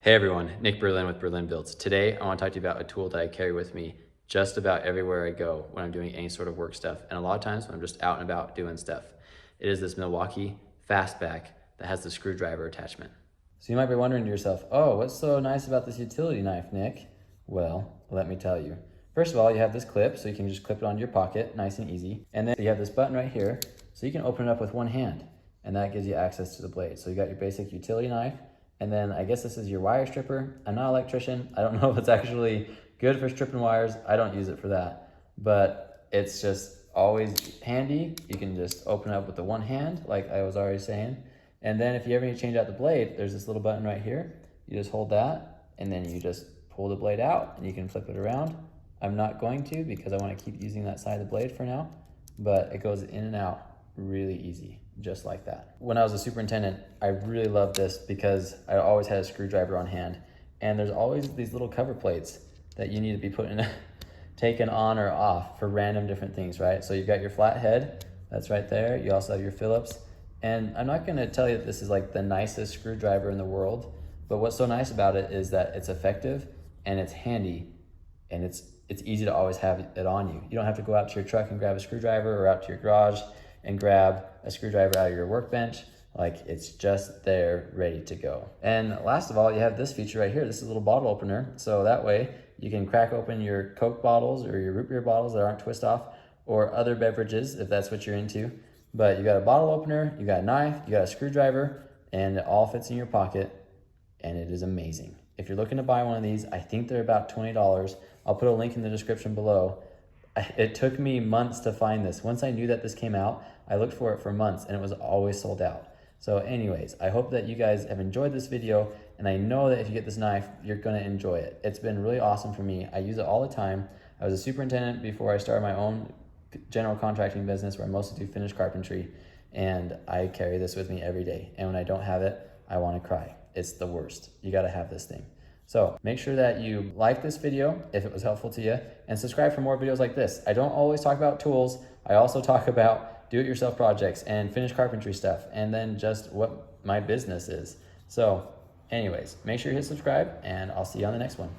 Hey everyone, Nick Berlin with Berlin Builds. Today I want to talk to you about a tool that I carry with me just about everywhere I go when I'm doing any sort of work stuff, and a lot of times when I'm just out and about doing stuff. It is this Milwaukee Fastback that has the screwdriver attachment. So you might be wondering to yourself, oh, what's so nice about this utility knife, Nick? Well, let me tell you. First of all, you have this clip, so you can just clip it onto your pocket, nice and easy. And then you have this button right here, so you can open it up with one hand, and that gives you access to the blade. So you got your basic utility knife, and then I guess this is your wire stripper. I'm not an electrician. I don't know if it's actually good for stripping wires. I don't use it for that, but it's just always handy. You can just open it up with the one hand, like I was already saying. And then if you ever need to change out the blade, there's this little button right here. You just hold that, and then you just pull the blade out, and you can flip it around. I'm not going to because I want to keep using that side of the blade for now, but it goes in and out really easy, just like that. When I was a superintendent, I really loved this because I always had a screwdriver on hand, and there's always these little cover plates that you need to be putting taken on or off for random different things, right? So you've got your flat head, that's right there. You also have your Phillips, and I'm not gonna tell you that this is like the nicest screwdriver in the world, but what's so nice about it is that it's effective and it's handy, and it's easy to always have it on you. You don't have to go out to your truck and grab a screwdriver, or out to your garage and grab a screwdriver out of your workbench. Like, it's just there ready to go. And last of all, you have this feature right here. This is a little bottle opener. So that way you can crack open your Coke bottles or your root beer bottles that aren't twist off, or other beverages if that's what you're into. But you got a bottle opener, you got a knife, you got a screwdriver, and it all fits in your pocket, and it is amazing. If you're looking to buy one of these, I think they're about $20. I'll put a link in the description below. It took me months to find this. Once I knew that this came out, I looked for it for months, and it was always sold out. So anyways, I hope that you guys have enjoyed this video, and I know that if you get this knife, you're gonna enjoy it. It's been really awesome for me. I use it all the time. I was a superintendent before I started my own general contracting business, where I mostly do finished carpentry, and I carry this with me every day. And when I don't have it, I wanna cry. It's the worst. You gotta have this thing. So make sure that you like this video if it was helpful to you, and subscribe for more videos like this. I don't always talk about tools. I also talk about do-it-yourself projects and finished carpentry stuff, and then just what my business is. So anyways, make sure you hit subscribe, and I'll see you on the next one.